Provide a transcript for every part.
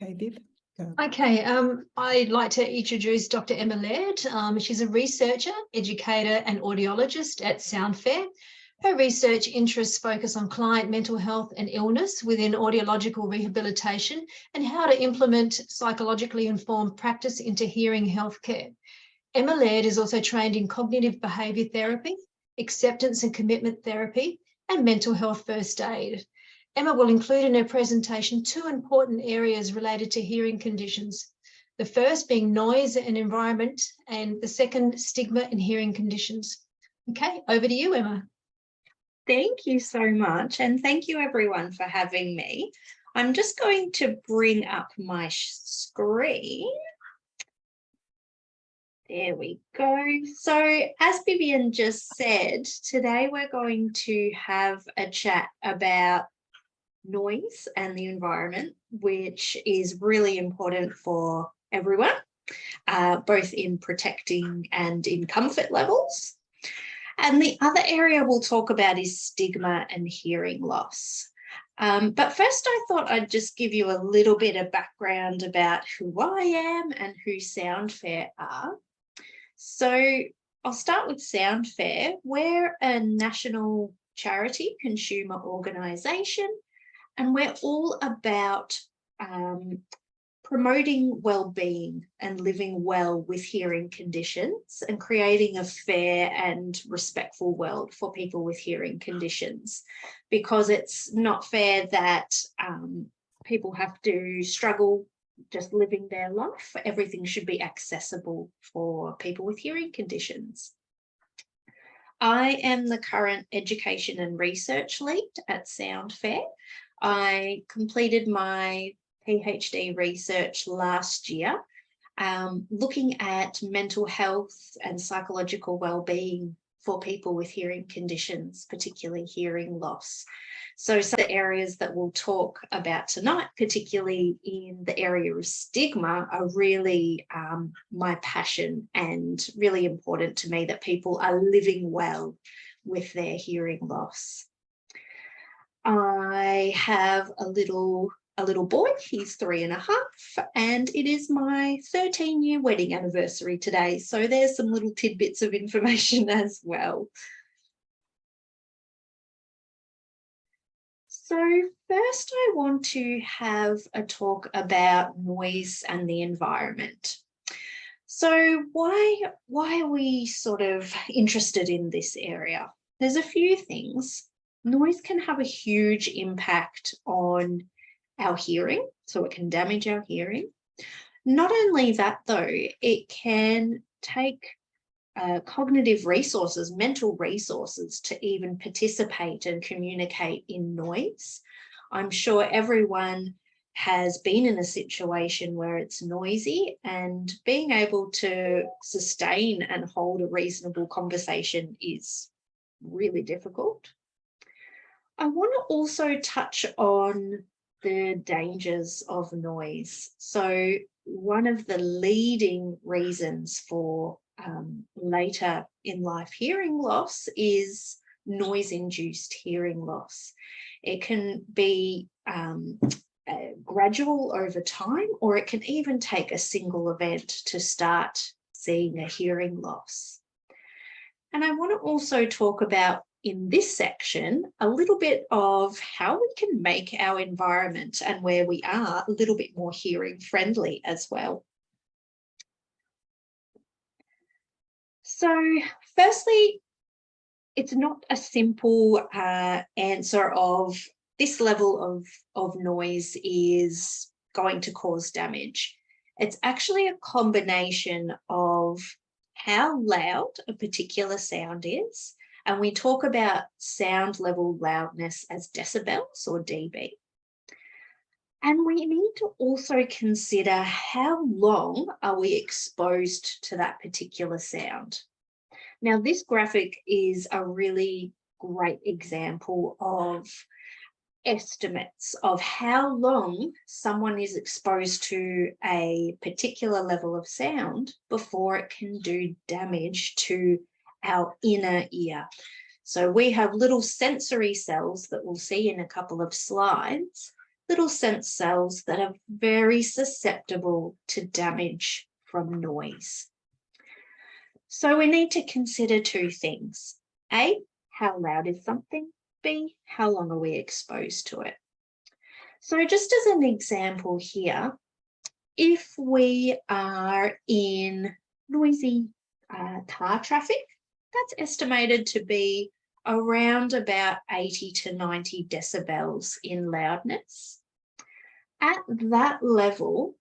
Okay, Viv. Go. Okay, I'd like to introduce Dr. Emma Laird. She's a researcher, educator and audiologist at Soundfair. Her research interests focus on client mental health and illness within audiological rehabilitation and how to implement psychologically informed practice into hearing healthcare. Emma Laird is also trained in cognitive behaviour therapy, acceptance and commitment therapy, and mental health first aid. Emma will include in her presentation 2 important areas related to hearing conditions. The first being noise and environment, and the second, stigma and hearing conditions. Okay, over to you, Emma. Thank you so much, and thank you everyone for having me. I'm just going to bring up my screen. There we go. So as Vivian just said, today we're going to have a chat about noise and the environment, which is really important for everyone, both in protecting and in comfort levels. And the other area we'll talk about is stigma and hearing loss. But first I thought I'd just give you a little bit of background about who I am and who Soundfair are. So I'll start with Soundfair. We're a national charity consumer organisation, and we're all about promoting well-being and living well with hearing conditions and creating a fair and respectful world for people with hearing conditions, because it's not fair that people have to struggle just living their life. Everything should be accessible for people with hearing conditions. I am the current education and research lead at Soundfair. I completed my PhD research last year, looking at mental health and psychological well-being for people with hearing conditions, particularly hearing loss. So some of the areas that we'll talk about tonight, particularly in the area of stigma, are really my passion and really important to me, that people are living well with their hearing loss. I have a little boy, he's 3.5, and it is my 13-year wedding anniversary today. So there's some little tidbits of information as well. So first I want to have a talk about noise and the environment. So why are we sort of interested in this area? There's a few things. Noise can have a huge impact on our hearing, so it can damage our hearing. Not only that though, it can take cognitive resources, mental resources, to even participate and communicate in noise. I'm sure everyone has been in a situation where it's noisy, and being able to sustain and hold a reasonable conversation is really difficult. I want to also touch on the dangers of noise. So one of the leading reasons for later in life hearing loss is noise-induced hearing loss. It can be gradual over time, or it can even take a single event to start seeing a hearing loss. And I want to also talk about, in this section, a little bit of how we can make our environment and where we are a little bit more hearing friendly as well. So firstly, it's not a simple answer of this level of noise is going to cause damage. It's actually a combination of how loud a particular sound is. And we talk about sound level loudness as decibels or dB. And we need to also consider how long are we exposed to that particular sound. Now, this graphic is a really great example of estimates of how long someone is exposed to a particular level of sound before it can do damage to our inner ear. So we have little sensory cells that we'll see in a couple of slides little sense cells that are very susceptible to damage from noise. So we need to consider two things. A, how loud is something? B, how long are we exposed to it? So just as an example here, if we are in noisy car traffic, that's estimated to be around about 80 to 90 decibels in loudness. At that level,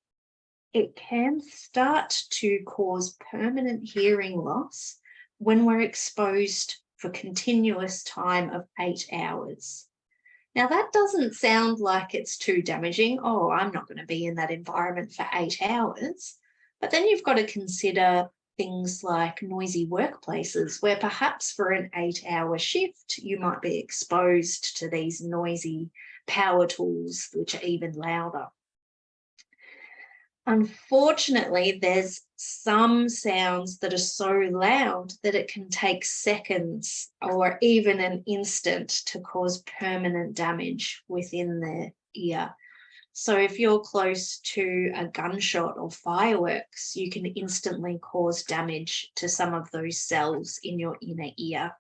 it can start to cause permanent hearing loss when we're exposed for continuous time of 8 hours. Now, that doesn't sound like it's too damaging. Oh, I'm not going to be in that environment for 8 hours. But then you've got to consider things like noisy workplaces where perhaps for an 8-hour shift, you might be exposed to these noisy power tools, which are even louder. Unfortunately, there's some sounds that are so loud that it can take seconds or even an instant to cause permanent damage within the ear. So if you're close to a gunshot or fireworks, you can instantly cause damage to some of those cells in your inner ear.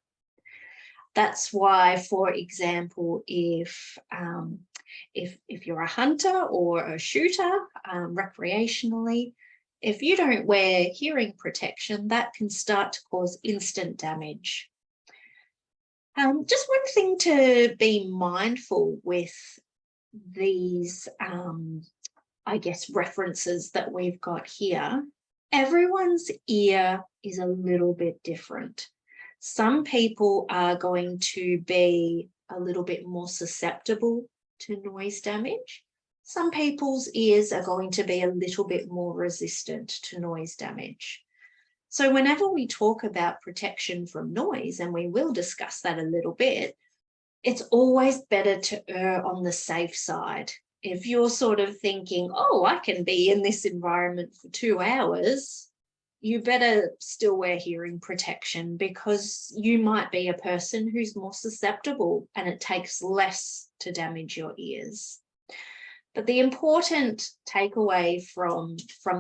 That's why, for example, if you're a hunter or a shooter recreationally, if you don't wear hearing protection, that can start to cause instant damage. Just one thing to be mindful with these, I guess, references that we've got here. Everyone's ear is a little bit different. Some people are going to be a little bit more susceptible to noise damage. Some people's ears are going to be a little bit more resistant to noise damage. So whenever we talk about protection from noise, and we will discuss that a little bit, it's always better to err on the safe side. If you're sort of thinking, oh, I can be in this environment for 2 hours, you better still wear hearing protection, because you might be a person who's more susceptible and it takes less to damage your ears. But the important takeaway from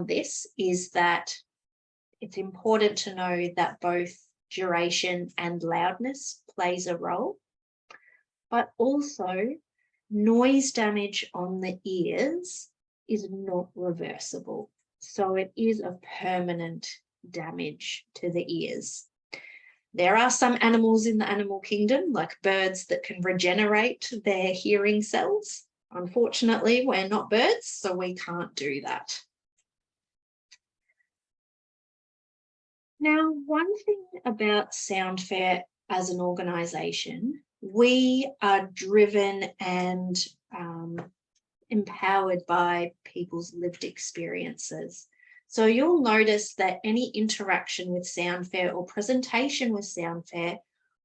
this is that it's important to know that both duration and loudness plays a role, but also noise damage on the ears is not reversible. So it is a permanent damage to the ears. There are some animals in the animal kingdom, like birds, that can regenerate their hearing cells. Unfortunately, we're not birds, so we can't do that. Now, one thing about Soundfair as an organisation, we are driven and empowered by people's lived experiences. So you'll notice that any interaction with Soundfair or presentation with Soundfair,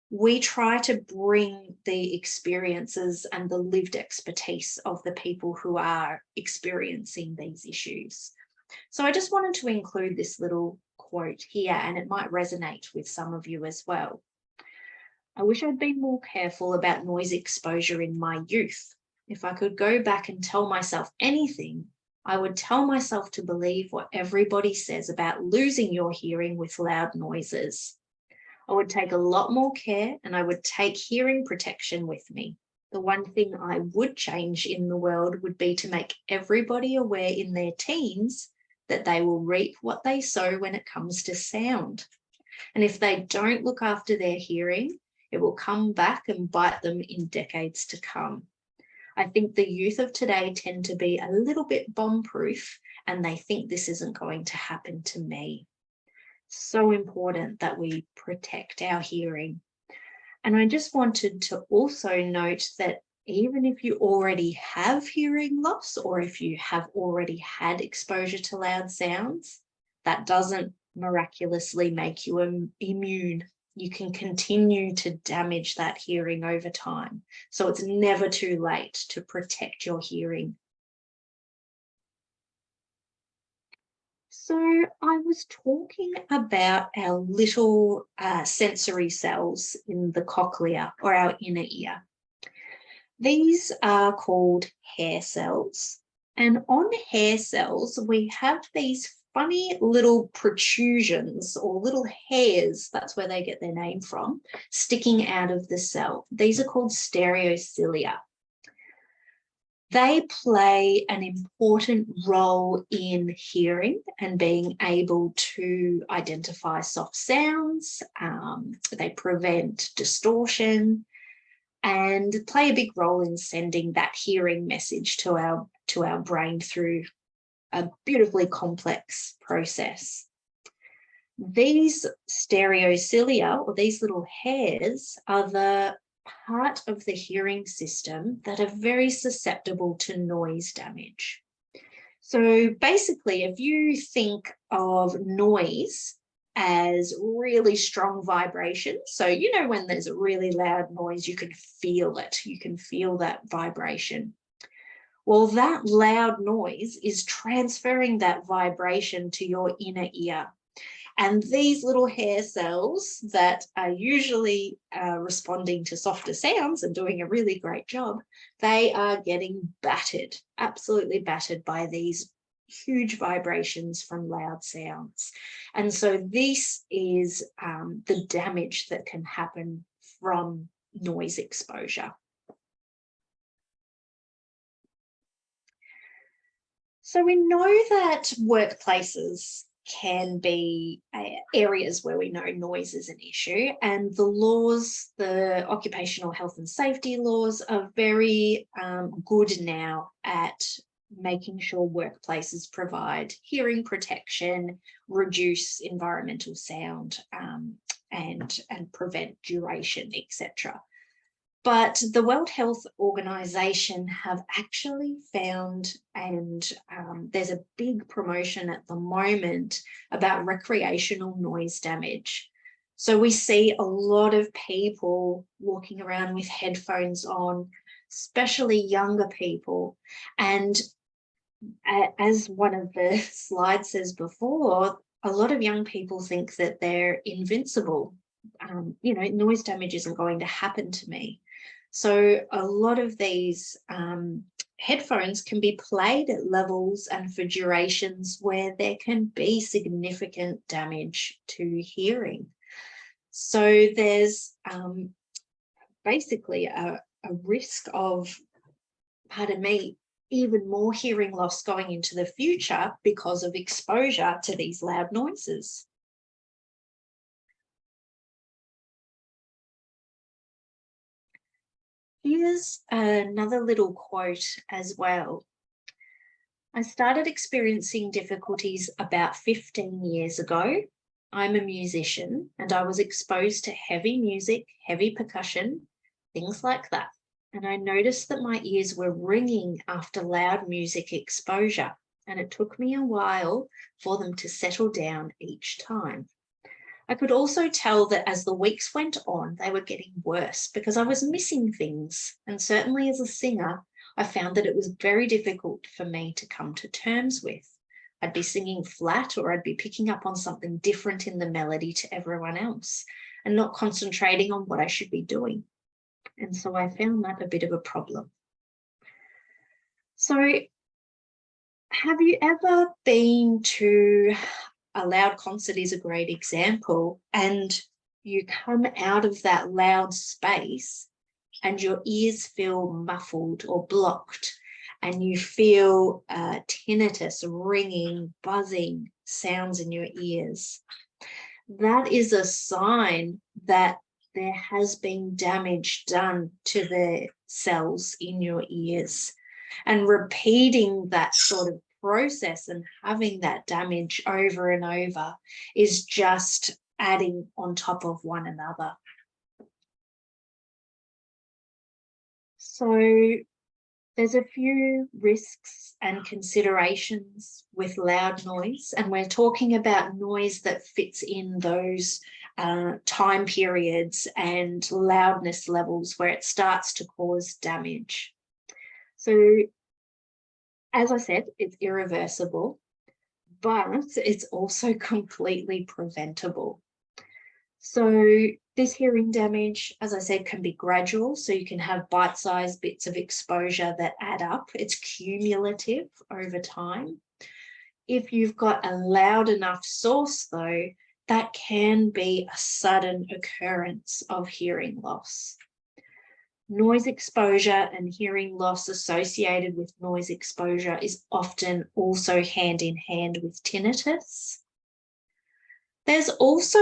we try to bring the experiences and the lived expertise of the people who are experiencing these issues. So I just wanted to include this little quote here, and it might resonate with some of you as well. I wish I'd been more careful about noise exposure in my youth. If I could go back and tell myself anything, I would tell myself to believe what everybody says about losing your hearing with loud noises. I would take a lot more care, and I would take hearing protection with me. The one thing I would change in the world would be to make everybody aware in their teens that they will reap what they sow when it comes to sound. And if they don't look after their hearing, it will come back and bite them in decades to come. I think the youth of today tend to be a little bit bomb-proof, and they think this isn't going to happen to me. So important that we protect our hearing. And I just wanted to also note that even if you already have hearing loss, or if you have already had exposure to loud sounds, that doesn't miraculously make you immune. You can continue to damage that hearing over time. So it's never too late to protect your hearing. So I was talking about our little sensory cells in the cochlea, or our inner ear. These are called hair cells. And on hair cells, we have these funny little protrusions or little hairs, that's where they get their name from, sticking out of the cell. These are called stereocilia. They play an important role in hearing and being able to identify soft sounds. They prevent distortion and play a big role in sending that hearing message to our brain through a beautifully complex process. These stereocilia, or these little hairs, are the part of the hearing system that are very susceptible to noise damage. So basically, if you think of noise as really strong vibration, so you know when there's a really loud noise, you can feel it, you can feel that vibration. Well, that loud noise is transferring that vibration to your inner ear. And these little hair cells that are usually responding to softer sounds and doing a really great job, they are getting battered, absolutely battered by these huge vibrations from loud sounds. And so this is the damage that can happen from noise exposure. So we know that workplaces can be areas where we know noise is an issue, and the laws, the occupational health and safety laws, are very good now at making sure workplaces provide hearing protection, reduce environmental sound, and prevent duration, etc. But the World Health Organization have actually found, and there's a big promotion at the moment about recreational noise damage. So we see a lot of people walking around with headphones on, especially younger people. And as one of the slides says before, a lot of young people think that they're invincible. Noise damage isn't going to happen to me. So a lot of these headphones can be played at levels and for durations where there can be significant damage to hearing. So there's basically a risk of, even more hearing loss going into the future because of exposure to these loud noises. Here's another little quote as well. I started experiencing difficulties about 15 years ago. I'm a musician and I was exposed to heavy music, heavy percussion, things like that. And I noticed that my ears were ringing after loud music exposure, and it took me a while for them to settle down each time. I could also tell that as the weeks went on, they were getting worse because I was missing things. And certainly as a singer, I found that it was very difficult for me to come to terms with. I'd be singing flat, or I'd be picking up on something different in the melody to everyone else and not concentrating on what I should be doing. And so I found that a bit of a problem. So have you ever been to a loud concert? Is a great example, and you come out of that loud space and your ears feel muffled or blocked, and you feel tinnitus, ringing, buzzing sounds in your ears. That is a sign that there has been damage done to the cells in your ears. And repeating that sort of process and having that damage over and over is just adding on top of one another. So there's a few risks and considerations with loud noise, and we're talking about noise that fits in those time periods and loudness levels where it starts to cause damage. So as I said, it's irreversible, but it's also completely preventable. So This hearing damage, as I said, can be gradual, so you can have bite-sized bits of exposure that add up. It's cumulative over time. If you've got a loud enough source, though, that can be a sudden occurrence of hearing loss. Noise exposure and hearing loss associated with noise exposure is often also hand in hand with tinnitus. There's also,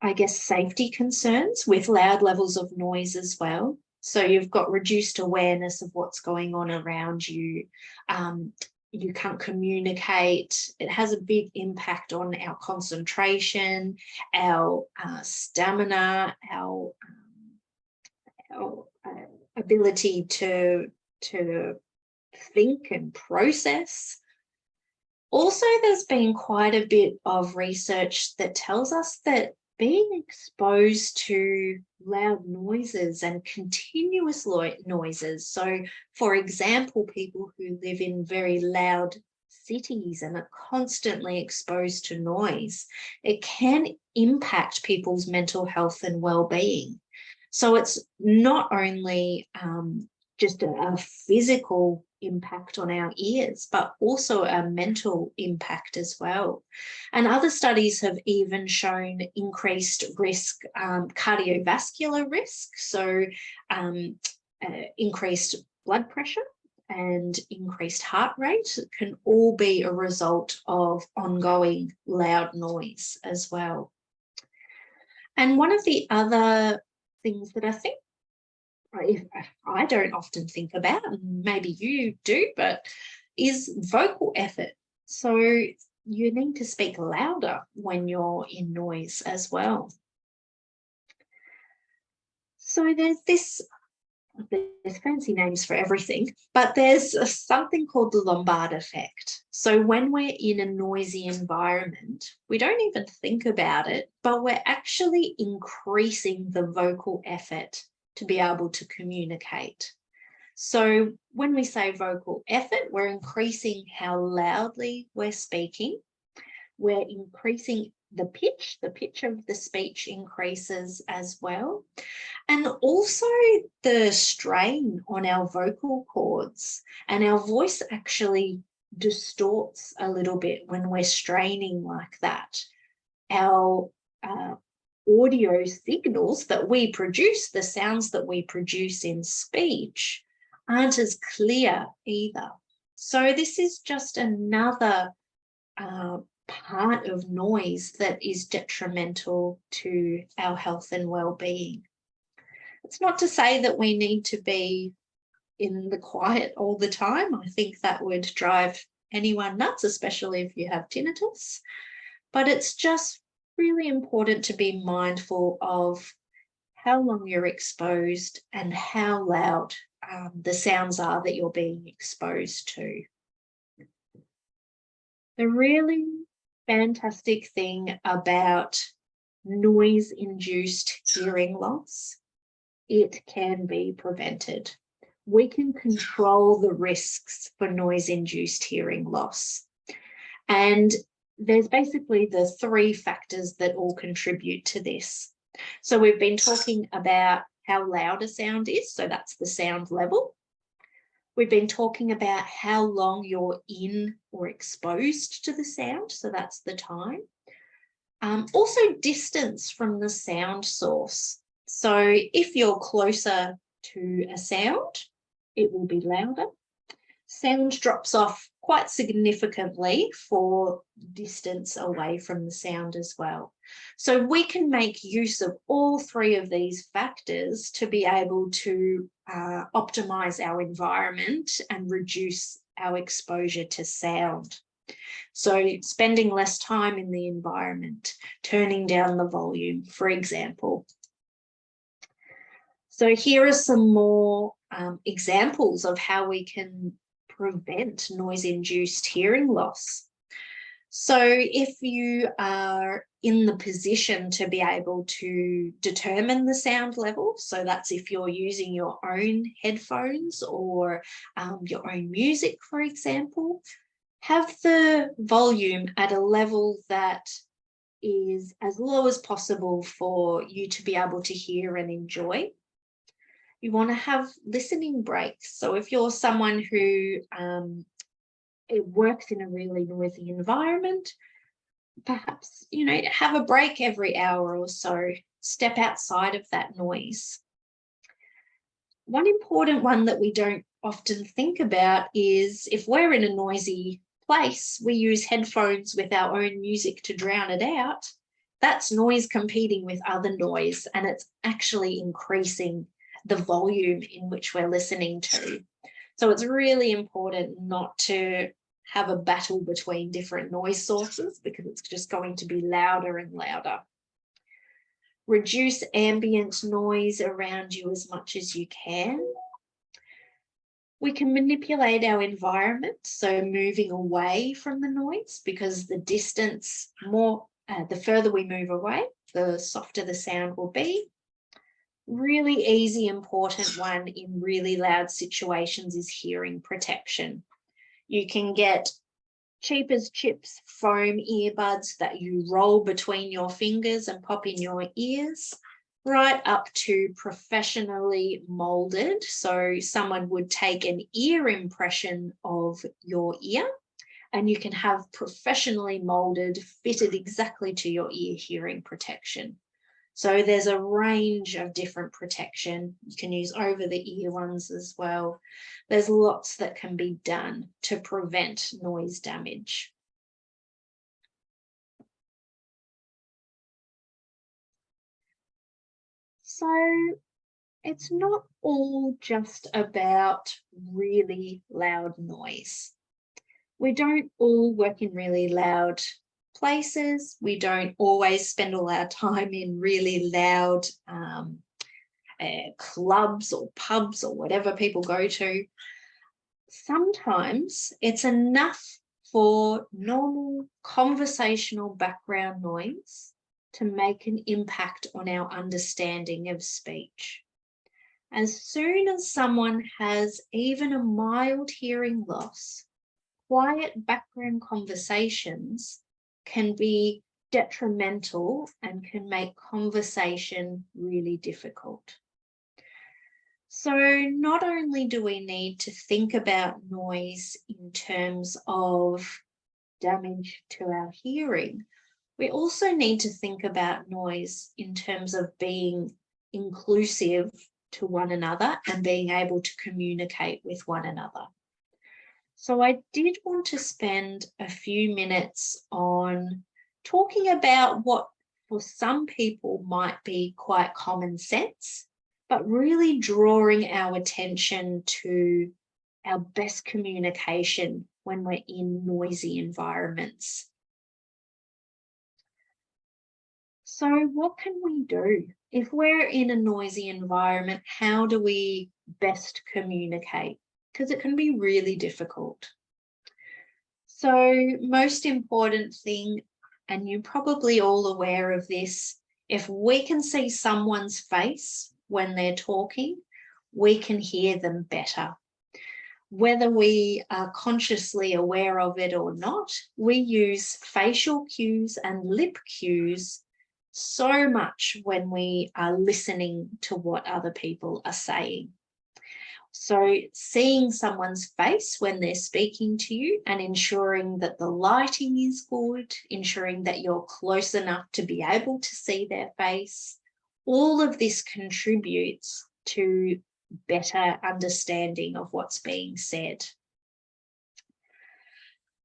I guess, safety concerns with loud levels of noise as well. So you've got reduced awareness of what's going on around you. You can't communicate. It has a big impact on our concentration, our stamina, our ability to think and process. Also, there's been quite a bit of research that tells us that being exposed to loud noises and continuous noises, so for example, people who live in very loud cities and are constantly exposed to noise, it can impact people's mental health and well-being. So it's not only just a physical impact on our ears, but also a mental impact as well. And other studies have even shown increased risk, cardiovascular risk, so increased blood pressure and increased heart rate can all be a result of ongoing loud noise as well. And one of the other things that I think I don't often think about, and maybe you do, but is vocal effort. So you need to speak louder when you're in noise as well. So there's fancy names for everything, but there's something called the Lombard effect. So when we're in a noisy environment, we don't even think about it, but we're actually increasing the vocal effort to be able to communicate. So when we say vocal effort, we're increasing how loudly we're speaking. We're increasing the pitch of the speech increases as well. And also the strain on our vocal cords, and our voice actually distorts a little bit when we're straining like that. Our audio signals that we produce, the sounds that we produce in speech, aren't as clear either. So this is just another part of noise that is detrimental to our health and well-being. It's not to say that we need to be in the quiet all the time. I think that would drive anyone nuts, especially if you have tinnitus. But it's just really important to be mindful of how long you're exposed and how loud the sounds are that you're being exposed to. The really fantastic thing about noise-induced hearing loss, it can be prevented. We can control the risks for noise-induced hearing loss. And there's basically the three factors that all contribute to this. So we've been talking about how loud a sound is, so that's the sound level. We've been talking about how long you're in or exposed to the sound, so that's the time. Also distance from the sound source. So if you're closer to a sound, it will be louder. Sound drops off quite significantly for distance away from the sound as well. So we can make use of all three of these factors to be able to optimize our environment and reduce our exposure to sound. So spending less time in the environment, turning down the volume, for example. So here are some more examples of how we can prevent noise-induced hearing loss. So if you are in the position to be able to determine the sound level, so that's if you're using your own headphones or your own music, for example, have the volume at a level that is as low as possible for you to be able to hear and enjoy. You want to have listening breaks. So if you're someone who works in a really noisy environment, perhaps, have a break every hour or so. Step outside of that noise. One important one that we don't often think about is if we're in a noisy place, we use headphones with our own music to drown it out. That's noise competing with other noise, and it's actually increasing the volume in which we're listening to. So it's really important not to have a battle between different noise sources, because it's just going to be louder and louder. Reduce ambient noise around you as much as you can. We can manipulate our environment, so moving away from the noise, because the distance the further we move away, the softer the sound will be. Really easy, important one in really loud situations is hearing protection. You can get cheap as chips foam earbuds that you roll between your fingers and pop in your ears, right up to professionally molded. So someone would take an ear impression of your ear, and you can have professionally molded, fitted exactly to your ear hearing protection. So there's a range of different protection. You can use over the ear ones as well. There's lots that can be done to prevent noise damage. So it's not all just about really loud noise. We don't all work in really loud places. We don't always spend all our time in really loud clubs or pubs or whatever people go to. Sometimes it's enough for normal conversational background noise to make an impact on our understanding of speech. As soon as someone has even a mild hearing loss, quiet background conversations can be detrimental and can make conversation really difficult. So not only do we need to think about noise in terms of damage to our hearing, we also need to think about noise in terms of being inclusive to one another and being able to communicate with one another. So I did want to spend a few minutes on talking about what for some people might be quite common sense, but really drawing our attention to our best communication when we're in noisy environments. So what can we do? If we're in a noisy environment, how do we best communicate? Because it can be really difficult. So most important thing, and you're probably all aware of this, if we can see someone's face when they're talking, we can hear them better. Whether we are consciously aware of it or not, we use facial cues and lip cues so much when we are listening to what other people are saying. So seeing someone's face when they're speaking to you and ensuring that the lighting is good, ensuring that you're close enough to be able to see their face, all of this contributes to better understanding of what's being said.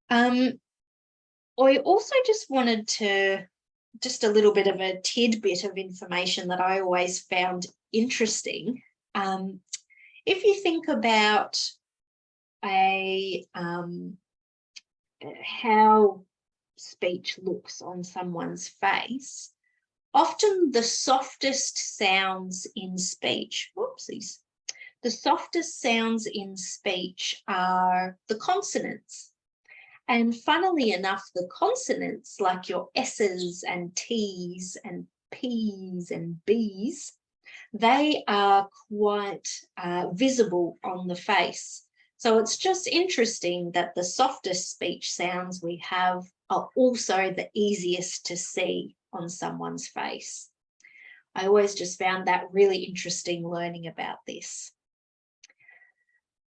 I also just wanted to, just a little bit of a tidbit of information that I always found interesting. If you think about how speech looks on someone's face, often the softest sounds in speech, the softest sounds in speech are the consonants. And funnily enough, the consonants, like your S's and T's and P's and B's, they are quite visible on the face. So it's just interesting that the softest speech sounds we have are also the easiest to see on someone's face. I always just found that really interesting learning about this.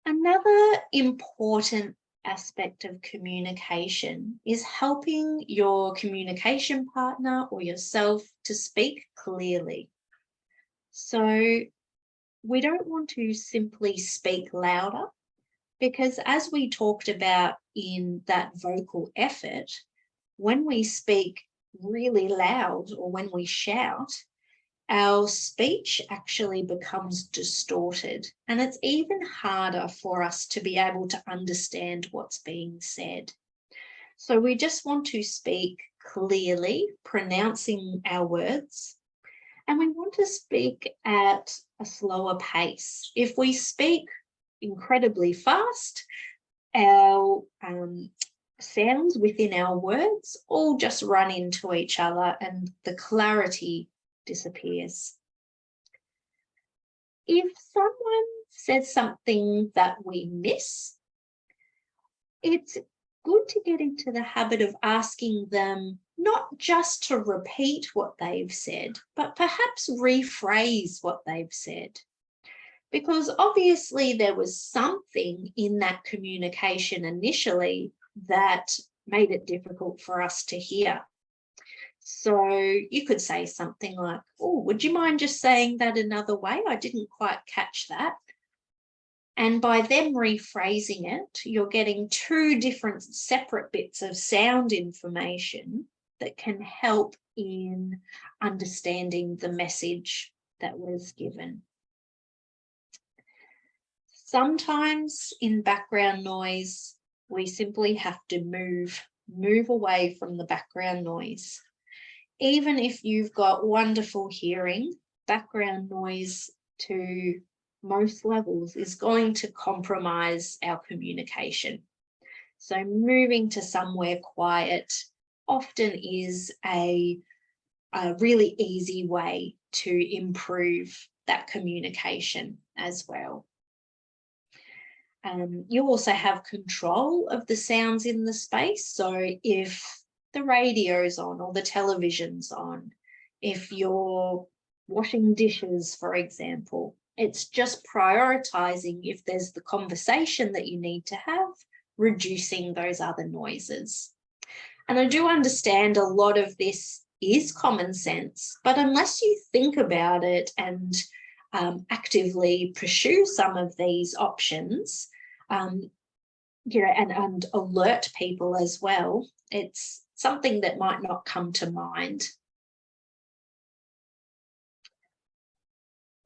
Another important aspect of communication is helping your communication partner or yourself to speak clearly. So we don't want to simply speak louder, because as we talked about in that vocal effort, when we speak really loud or when we shout, our speech actually becomes distorted, and it's even harder for us to be able to understand what's being said. So we just want to speak clearly, pronouncing our words, and we want to speak at a slower pace. If we speak incredibly fast, our sounds within our words all just run into each other and the clarity disappears. If someone says something that we miss, it's good to get into the habit of asking them not just to repeat what they've said, but perhaps rephrase what they've said. Because obviously there was something in that communication initially that made it difficult for us to hear. So you could say something like, oh, would you mind just saying that another way? I didn't quite catch that. And by them rephrasing it, you're getting two different separate bits of sound information that can help in understanding the message that was given. Sometimes in background noise, we simply have to move away from the background noise. Even if you've got wonderful hearing, background noise to most levels is going to compromise our communication. So moving to somewhere quiet often is a really easy way to improve that communication as well. You also have control of the sounds in the space. So if the radio's on or the television's on, if you're washing dishes, for example, it's just prioritizing if there's the conversation that you need to have, reducing those other noises. And I do understand a lot of this is common sense, but unless you think about it and actively pursue some of these options, and alert people as well, it's something that might not come to mind.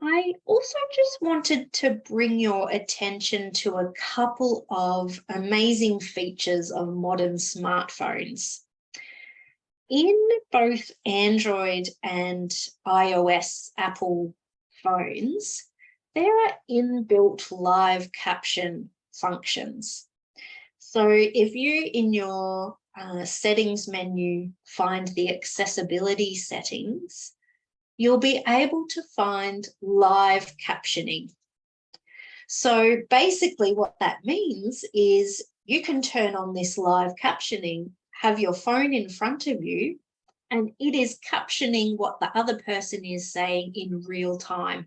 I also just wanted to bring your attention to a couple of amazing features of modern smartphones. In both Android and iOS Apple phones, there are inbuilt live caption functions. So if you in your settings menu find the accessibility settings, you'll be able to find live captioning. So basically what that means is you can turn on this live captioning, have your phone in front of you, and it is captioning what the other person is saying in real time.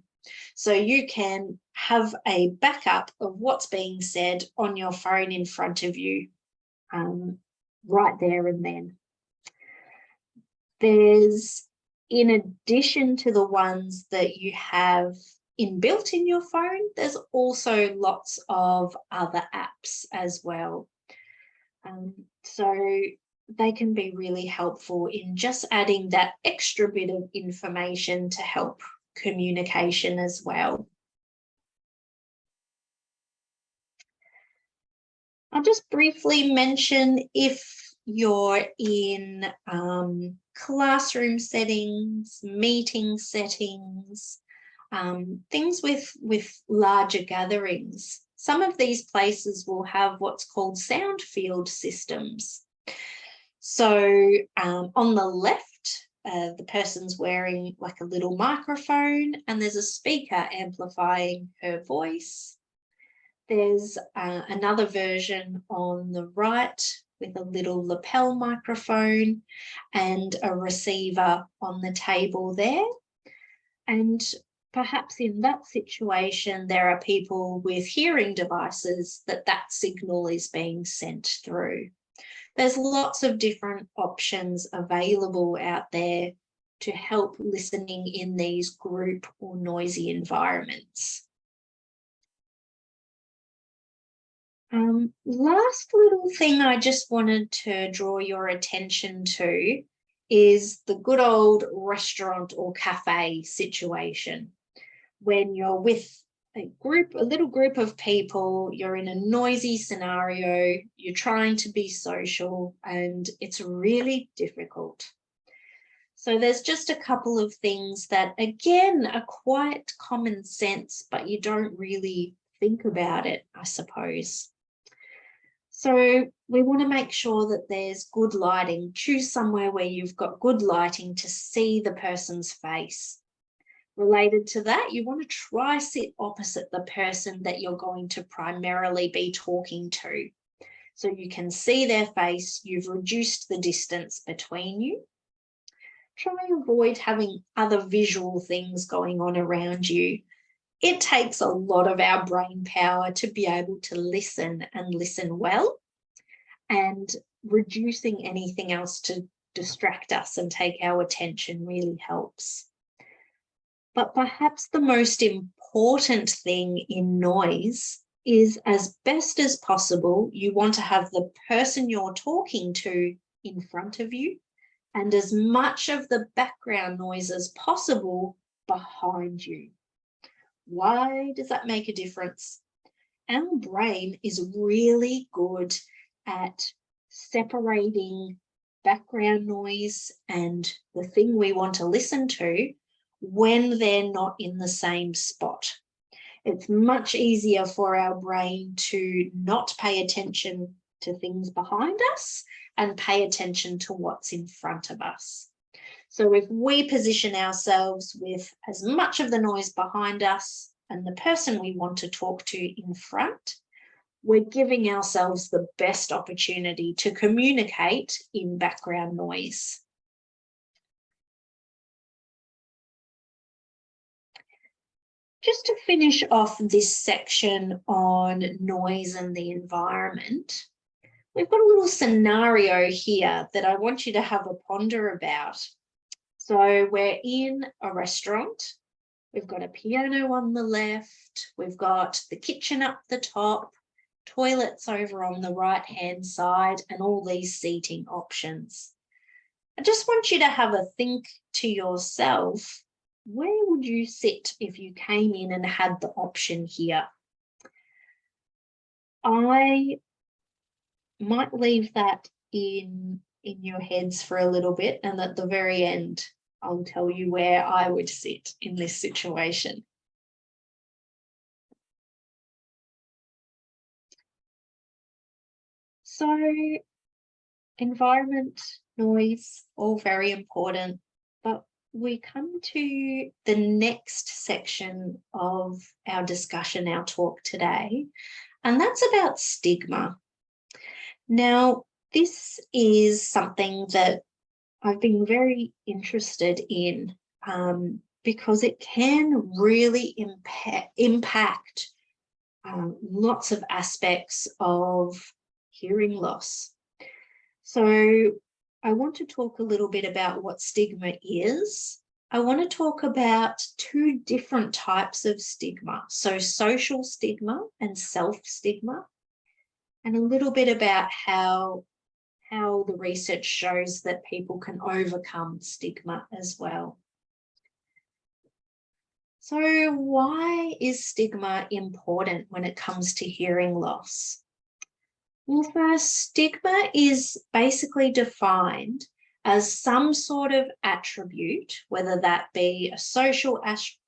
So you can have a backup of what's being said on your phone in front of you right there and then. There's, in addition to the ones that you have inbuilt in your phone, there's also lots of other apps as well. So they can be really helpful in just adding that extra bit of information to help communication as well. I'll just briefly mention if you're in classroom settings, meeting settings, things with larger gatherings. Some of these places will have what's called Soundfield systems. So on the left, the person's wearing like a little microphone and there's a speaker amplifying her voice. There's another version on the right with a little lapel microphone and a receiver on the table there. And perhaps in that situation, there are people with hearing devices that signal is being sent through. There's lots of different options available out there to help listening in these group or noisy environments. Last little thing I just wanted to draw your attention to is the good old restaurant or cafe situation. When you're with a little group of people, you're in a noisy scenario, you're trying to be social, and it's really difficult. So there's just a couple of things that, again, are quite common sense, but you don't really think about it, I suppose. So we want to make sure that there's good lighting. Choose somewhere where you've got good lighting to see the person's face. Related to that, you want to try sit opposite the person that you're going to primarily be talking to. So you can see their face, you've reduced the distance between you. Try and avoid having other visual things going on around you. It takes a lot of our brain power to be able to listen and listen well, and reducing anything else to distract us and take our attention really helps. But perhaps the most important thing in noise is, as best as possible, you want to have the person you're talking to in front of you and as much of the background noise as possible behind you. Why does that make a difference? Our brain is really good at separating background noise and the thing we want to listen to when they're not in the same spot. It's much easier for our brain to not pay attention to things behind us and pay attention to what's in front of us. So if we position ourselves with as much of the noise behind us and the person we want to talk to in front, we're giving ourselves the best opportunity to communicate in background noise. Just to finish off this section on noise and the environment, we've got a little scenario here that I want you to have a ponder about. So we're in a restaurant. We've got a piano on the left. We've got the kitchen up the top, toilets over on the right-hand side, and all these seating options. I just want you to have a think to yourself, where would you sit if you came in and had the option here? I might leave that in your heads for a little bit, and at the very end, I'll tell you where I would sit in this situation. So, environment, noise, all very important, but we come to the next section of our discussion, our talk today, and that's about stigma. Now, this is something that I've been very interested in because it can really impact lots of aspects of hearing loss. So I want to talk a little bit about what stigma is. I want to talk about two different types of stigma, so social stigma and self-stigma, and a little bit about how the research shows that people can overcome stigma as well. So why is stigma important when it comes to hearing loss? Well, first, stigma is basically defined as some sort of attribute, whether that be a social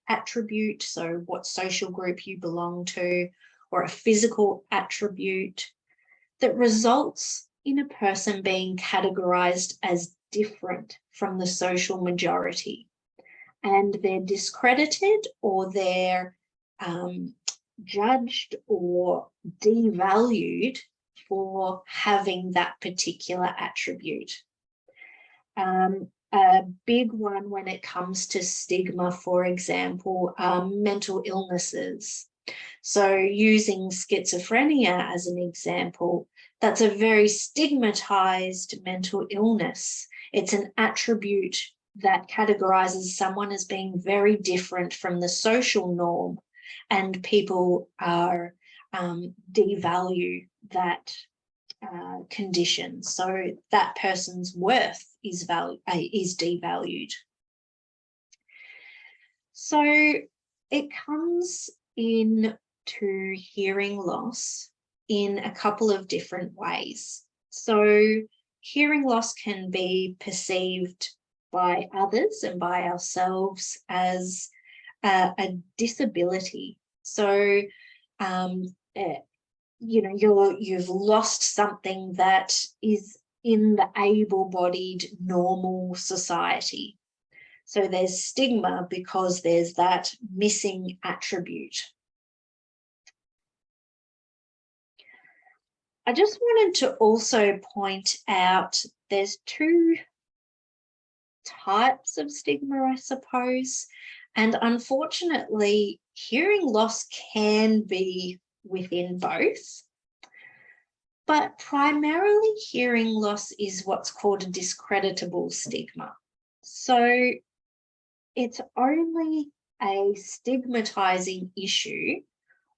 attribute, so what social group you belong to, or a physical attribute that results in a person being categorized as different from the social majority, and they're discredited or they're judged or devalued for having that particular attribute. A big one when it comes to stigma, for example, are mental illnesses. So using schizophrenia as an example, that's a very stigmatized mental illness. It's an attribute that categorizes someone as being very different from the social norm, and people are devalue that condition. So that person's worth is devalued. So it comes into hearing loss in a couple of different ways. So hearing loss can be perceived by others and by ourselves as a disability. So you've lost something that is in the able-bodied normal society. So there's stigma because there's that missing attribute. I just wanted to also point out there's two types of stigma, I suppose, and unfortunately, hearing loss can be within both, but primarily hearing loss is what's called a discreditable stigma. So it's only a stigmatizing issue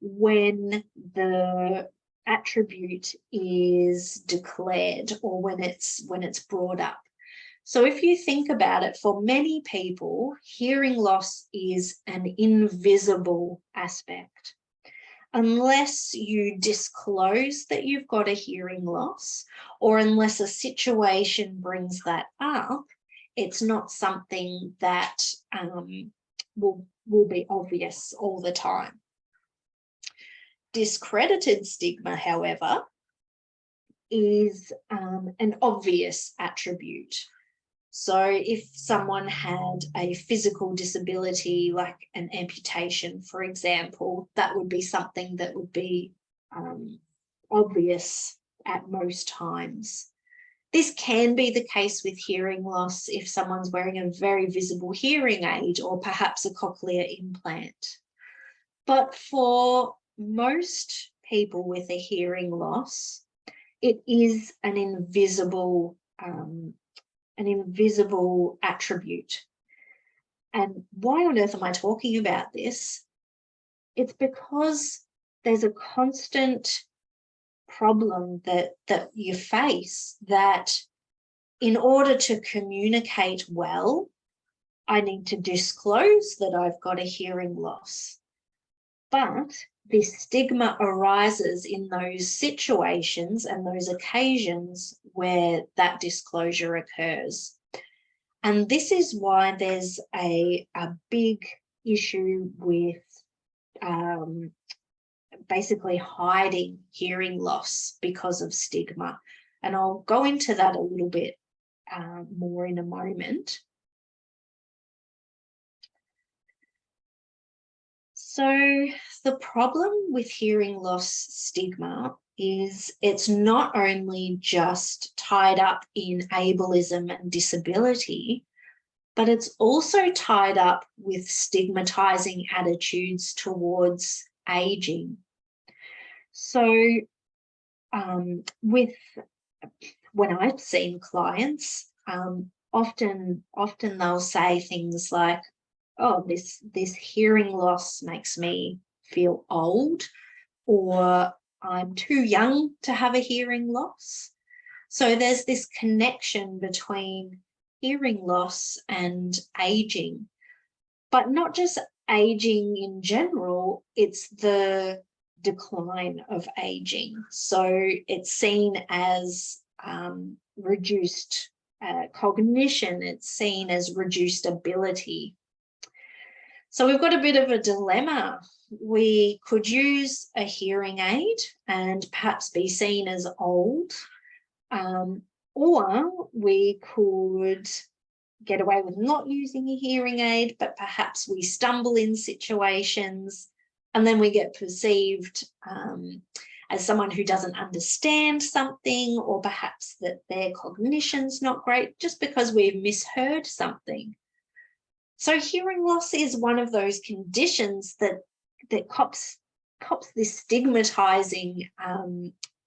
when the attribute is declared or when it's brought up. So if you think about it, for many people, hearing loss is an invisible aspect. Unless you disclose that you've got a hearing loss, or unless a situation brings that up, it's not something that will be obvious all the time. Discredited stigma, however, is an obvious attribute. So if someone had a physical disability like an amputation, for example, that would be something that would be obvious at most times. This can be the case with hearing loss if someone's wearing a very visible hearing aid or perhaps a cochlear implant. But for most people with a hearing loss, it is an invisible attribute. And why on earth am I talking about this? It's because there's a constant problem that you face, that in order to communicate well, I need to disclose that I've got a hearing loss. But this stigma arises in those situations and those occasions where that disclosure occurs. And this is why there's a big issue with basically hiding hearing loss because of stigma. And I'll go into that a little bit more in a moment. So the problem with hearing loss stigma is it's not only just tied up in ableism and disability, but it's also tied up with stigmatizing attitudes towards aging. So when I've seen clients, often they'll say things like, oh, this hearing loss makes me feel old, or I'm too young to have a hearing loss. So there's this connection between hearing loss and aging, but not just aging in general, it's the decline of aging. So it's seen as reduced cognition, it's seen as reduced ability. So we've got a bit of a dilemma. We could use a hearing aid and perhaps be seen as old, or we could get away with not using a hearing aid, but perhaps we stumble in situations and then we get perceived as someone who doesn't understand something, or perhaps that their cognition's not great just because we've misheard something. So hearing loss is one of those conditions that cops this stigmatizing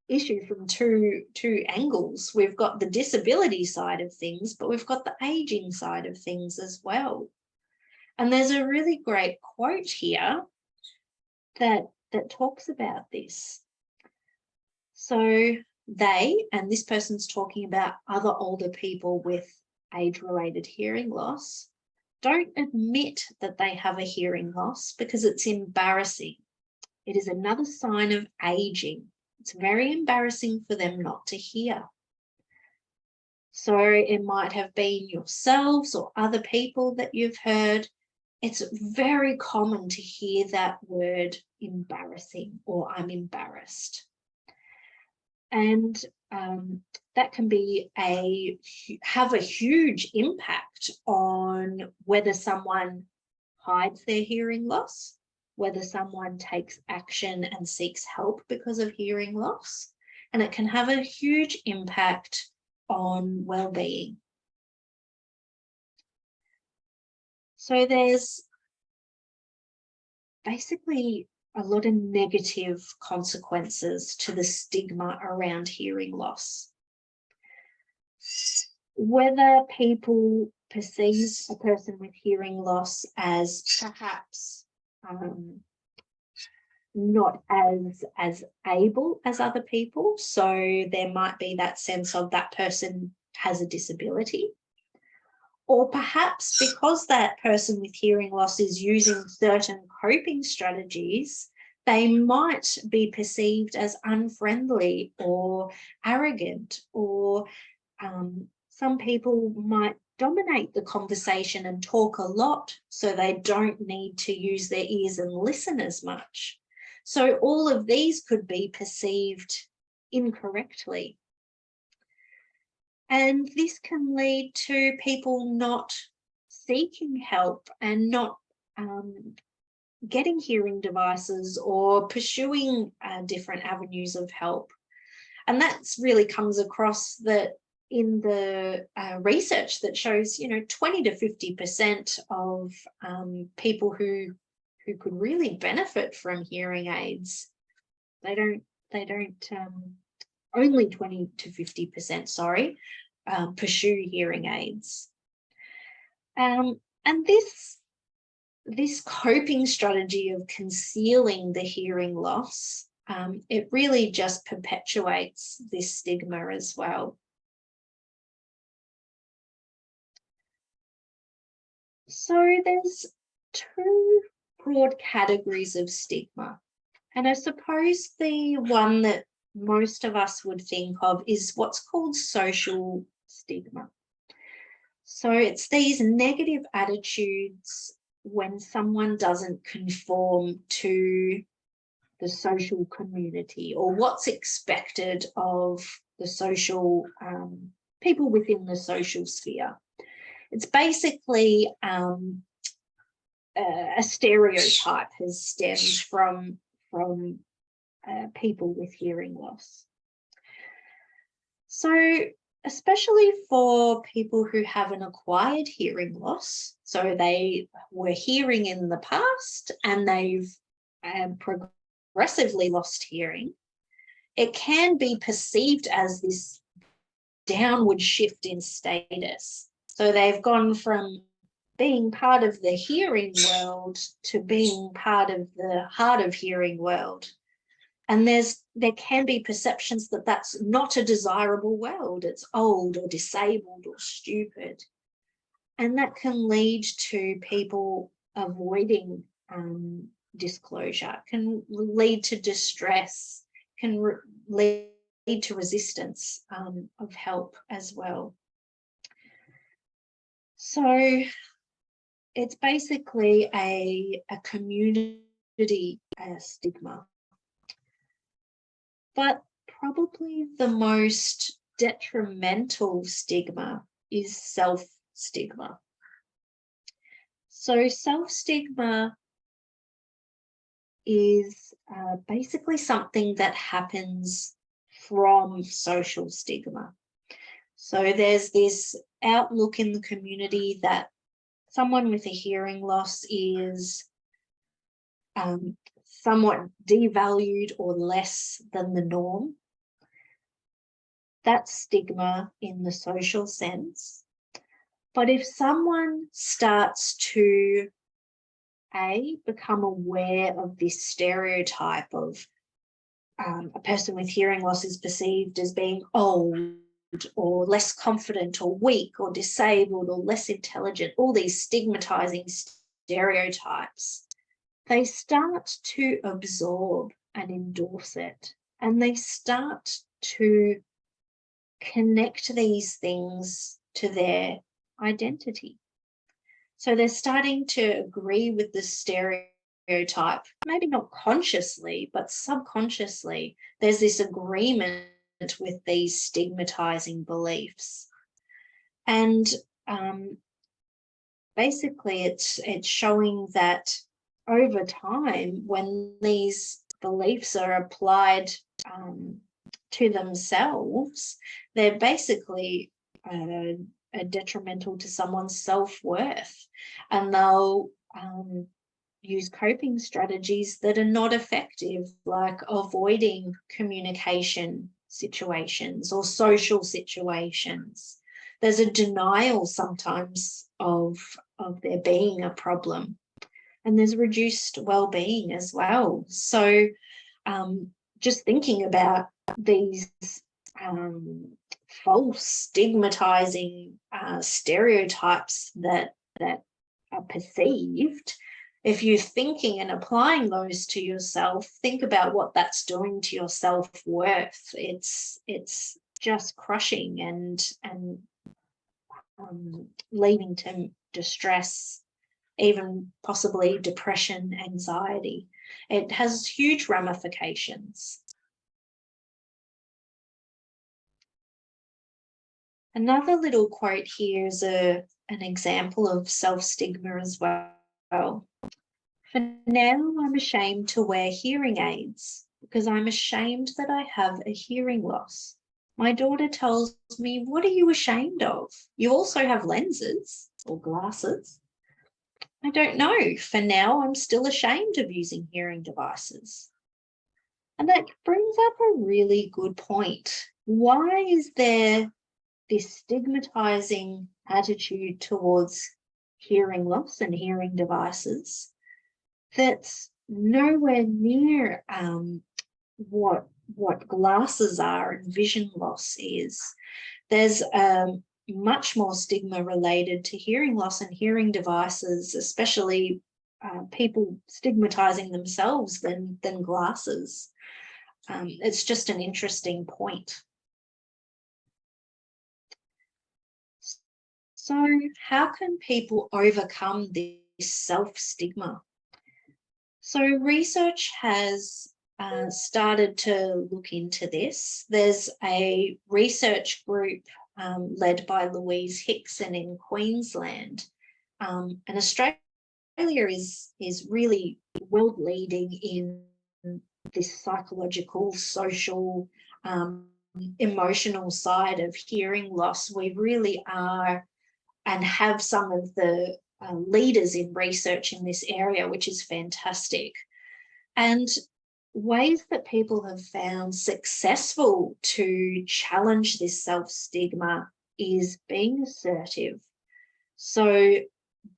issue from two angles. We've got the disability side of things, but we've got the aging side of things as well. And there's a really great quote here that talks about this. So they, and this person's talking about other older people with age-related hearing loss, don't admit that they have a hearing loss because it's embarrassing. It is another sign of aging. It's very embarrassing for them not to hear. So it might have been yourselves or other people that you've heard. It's very common to hear that word embarrassing, or I'm embarrassed. And that can be have a huge impact on whether someone hides their hearing loss, whether someone takes action and seeks help because of hearing loss. And it can have a huge impact on well-being. So there's basically a lot of negative consequences to the stigma around hearing loss. Whether people perceive a person with hearing loss as perhaps not as able as other people, so there might be that sense of that person has a disability, or perhaps because that person with hearing loss is using certain coping strategies, they might be perceived as unfriendly or arrogant, or some people might dominate the conversation and talk a lot so they don't need to use their ears and listen as much. So all of these could be perceived incorrectly. And this can lead to people not seeking help and not getting hearing devices or pursuing different avenues of help. And that's really comes across that in the research that shows, 20 to 50% of people who could really benefit from hearing aids, they don't only 20 to 50%, pursue hearing aids. And this coping strategy of concealing the hearing loss, it really just perpetuates this stigma as well. So there's two broad categories of stigma. And I suppose the one that most of us would think of is what's called social stigma. So it's these negative attitudes when someone doesn't conform to the social community or what's expected of the social people within the social sphere. It's basically a stereotype has stemmed from people with hearing loss. So especially for people who have an acquired hearing loss, so they were hearing in the past and they've progressively lost hearing, it can be perceived as this downward shift in status. So they've gone from being part of the hearing world to being part of the hard of hearing world. And there can be perceptions that that's not a desirable world. It's old or disabled or stupid. And that can lead to people avoiding disclosure, can lead to distress, can lead to resistance of help as well. So it's basically a community stigma. But probably the most detrimental stigma is self-stigma. So self-stigma is basically something that happens from social stigma. So there's this outlook in the community that someone with a hearing loss is somewhat devalued or less than the norm. That's stigma in the social sense. But if someone starts to become aware of this stereotype of a person with hearing loss is perceived as being old or less confident or weak or disabled or less intelligent, all these stigmatizing stereotypes, they start to absorb and endorse it, and they start to connect these things to their identity. So they're starting to agree with the stereotype, maybe not consciously, but subconsciously. There's this agreement with these stigmatizing beliefs. And basically it's showing that over time, when these beliefs are applied to themselves, they're basically detrimental to someone's self-worth, and they'll use coping strategies that are not effective, like avoiding communication situations or social situations. There's a denial sometimes of there being a problem, and there's reduced well-being as well. So just thinking about these false stigmatizing stereotypes that are perceived, if you're thinking and applying those to yourself, think about what that's doing to your self-worth. It's just crushing and leading to distress, even possibly depression, anxiety. It has huge ramifications. Another little quote here is an example of self-stigma as well. For now, I'm ashamed to wear hearing aids because I'm ashamed that I have a hearing loss. My daughter tells me, "What are you ashamed of? You also have lenses or glasses." I don't know. For now, I'm still ashamed of using hearing devices. And that brings up a really good point. Why is there this stigmatizing attitude towards hearing loss and hearing devices that's nowhere near what glasses are and vision loss is? There's much more stigma related to hearing loss and hearing devices, especially people stigmatizing themselves than glasses. It's just an interesting point. So how can people overcome this self-stigma? So research has started to look into this. There's a research group led by Louise Hickson in Queensland, and Australia is really world leading in this psychological, social, emotional side of hearing loss. We really are and have some of the leaders in research in this area, which is fantastic. And ways that people have found successful to challenge this self-stigma is being assertive. So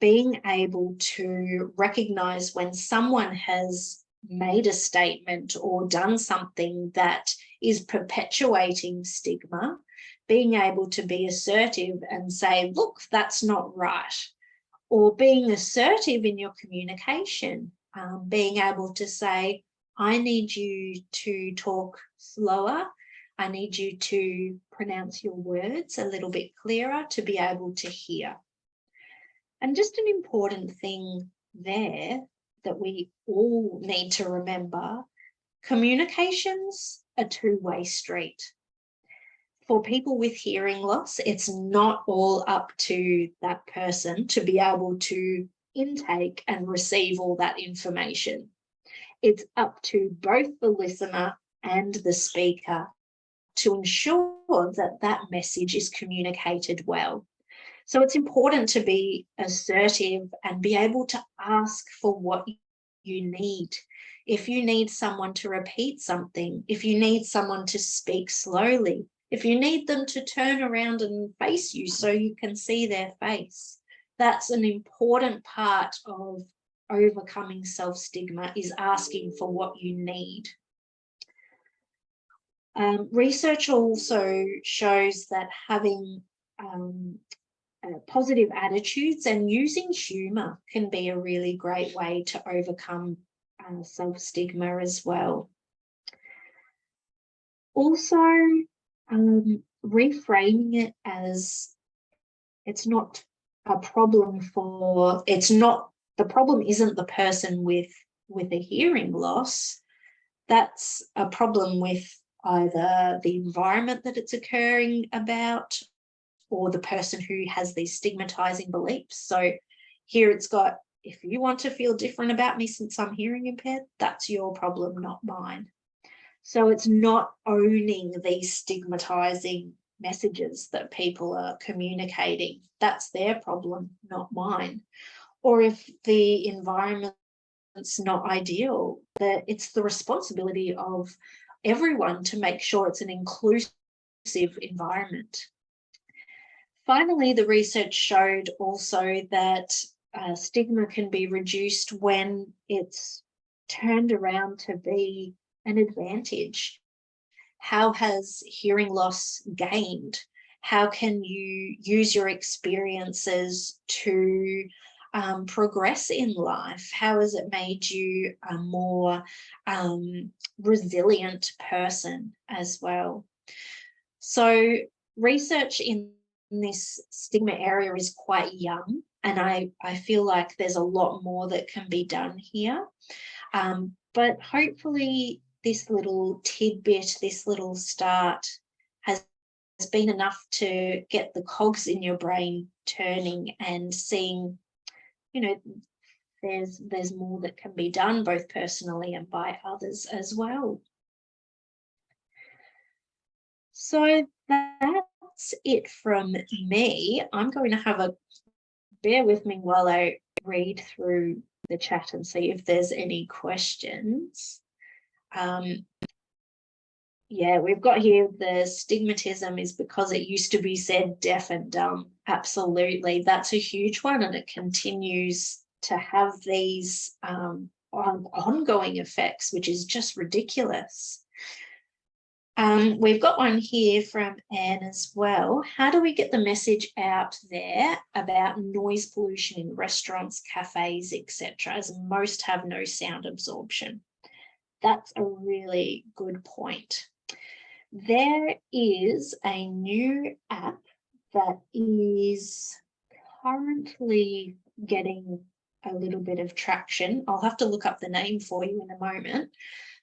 being able to recognize when someone has made a statement or done something that is perpetuating stigma, being able to be assertive and say, look, that's not right. Or being assertive in your communication, being able to say, I need you to talk slower. I need you to pronounce your words a little bit clearer to be able to hear. And just an important thing there that we all need to remember, communication's a two-way street. For people with hearing loss, it's not all up to that person to be able to intake and receive all that information. it's up to both the listener and the speaker to ensure that that message is communicated well. So it's important to be assertive and be able to ask for what you need. If you need someone to repeat something, if you need someone to speak slowly, if you need them to turn around and face you so you can see their face, that's an important part of overcoming self-stigma, is asking for what you need. Research also shows that having positive attitudes and using humour can be a really great way to overcome self-stigma as well. Also, reframing it as it's not a problem for, the problem isn't the person with a hearing loss. That's a problem with either the environment that it's occurring about or the person who has these stigmatizing beliefs. So here it's got, if you want to feel different about me since I'm hearing impaired, that's your problem, not mine. So it's not owning these stigmatizing messages that people are communicating. That's their problem, not mine. Or if the environment's not ideal, that it's the responsibility of everyone to make sure it's an inclusive environment. Finally, the research showed also that stigma can be reduced when it's turned around to be an advantage. How has hearing loss gained? How can you use your experiences to progress in life? How has it made you a more resilient person as well? So research in this stigma area is quite young, and I feel like there's a lot more that can be done here. But hopefully this little tidbit, this little start has been enough to get the cogs in your brain turning and seeing, you know, there's more that can be done both personally and by others as well. So that's it from me. I'm going to have a, bear with me while I read through the chat and see if there's any questions. Yeah, we've got here the stigmatism is because it used to be said deaf and dumb. Absolutely, that's a huge one, and it continues to have these ongoing effects, which is just ridiculous. We've got one here from Anne as well. How do we get the message out there about noise pollution in restaurants, cafes, etc., as most have no sound absorption? That's a really good point. There is a new app that is currently getting a little bit of traction. I'll have to look up the name for you in a moment.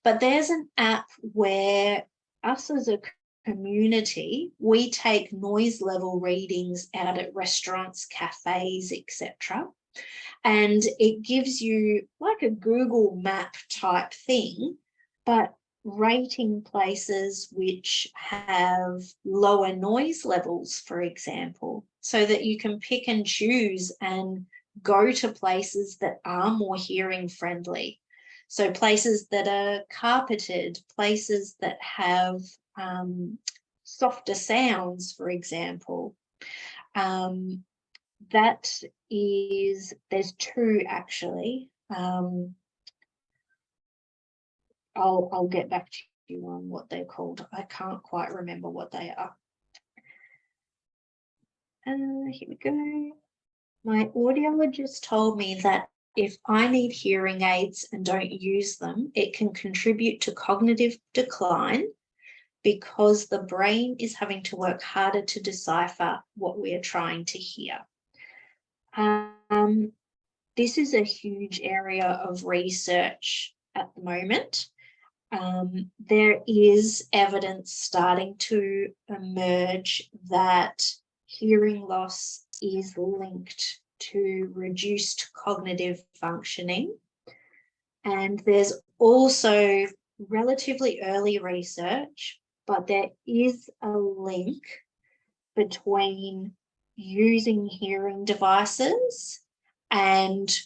But there's an app where us as a community, we take noise level readings out at restaurants, cafes, etc. And it gives you like a Google map type thing, but rating places which have lower noise levels, for example, so that you can pick and choose and go to places that are more hearing friendly. So places that are carpeted, places that have softer sounds, for example. That is, there's two actually. I'll get back to you on what they're called. I can't quite remember what they are. Here we go. My audiologist told me that if I need hearing aids and don't use them, it can contribute to cognitive decline because the brain is having to work harder to decipher what we are trying to hear. This is a huge area of research at the moment. There is evidence starting to emerge that hearing loss is linked to reduced cognitive functioning. And there's also relatively early research, but there is a link between using hearing devices and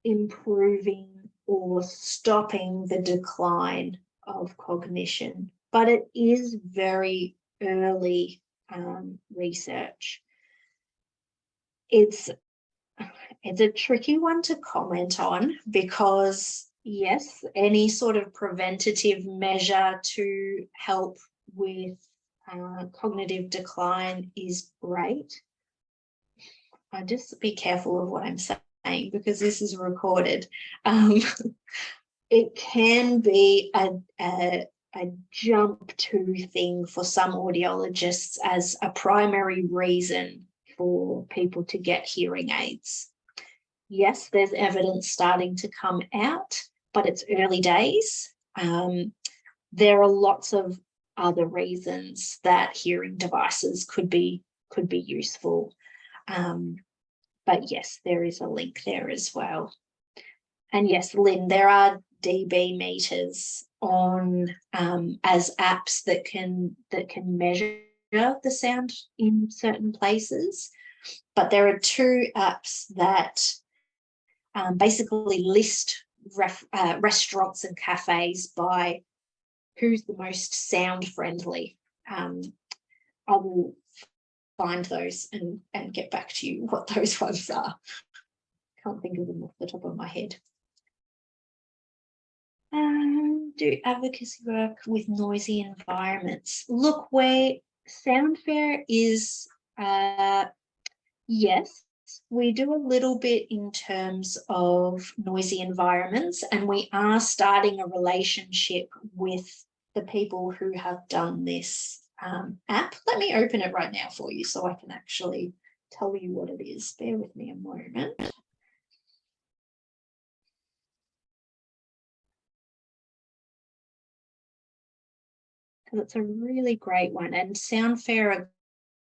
improving or stopping the decline of cognition. But it is very early research. It's a tricky one to comment on because, yes, any sort of preventative measure to help with cognitive decline is great. I just be careful of what I'm saying because this is recorded. It can be a jump to thing for some audiologists as a primary reason for people to get hearing aids. Yes, there's evidence starting to come out, but it's early days. There are lots of other reasons that hearing devices could be useful. But yes, there is a link there as well. And yes, Lynn, there are dB meters on as apps that can measure the sound in certain places. But there are 2 apps that basically list restaurants and cafes by who's the most sound friendly. I will find those and get back to you what those ones are. Can't think of them off the top of my head. Do advocacy work with noisy environments. Look, where Soundfair is, yes, we do a little bit in terms of noisy environments, and we are starting a relationship with the people who have done this app. Let me open it right now for you so I can actually tell you what it is. Bear with me a moment. Because it's a really great one, and Soundfair are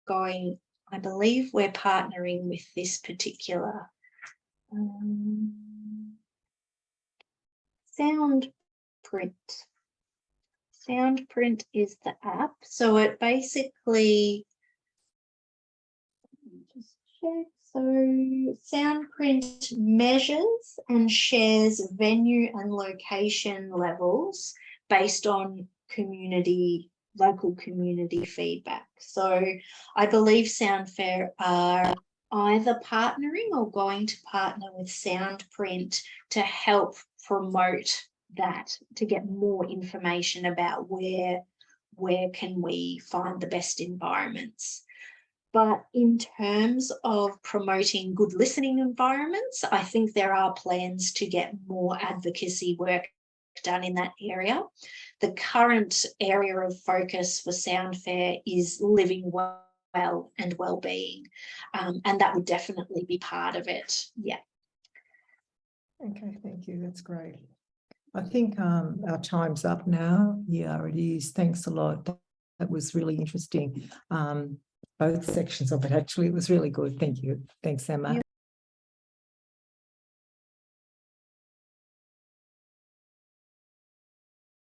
going, I believe we're partnering with this particular Soundprint. Soundprint is the app. So it basically, just check. So Soundprint measures and shares venue and location levels based on local community feedback. So I believe Soundfair are either partnering or going to partner with Soundprint to help promote that, to get more information about where can we find the best environments. But in terms of promoting good listening environments, I think there are plans to get more advocacy work done in that area. The current area of focus for Soundfair is living well and well-being, and that would definitely be part of it. Yeah. Okay, thank you. That's great. I think our time's up now. Yeah, it is. Thanks a lot. That was really interesting. Both sections of it, actually, it was really good. Thank you. Thanks, Emma.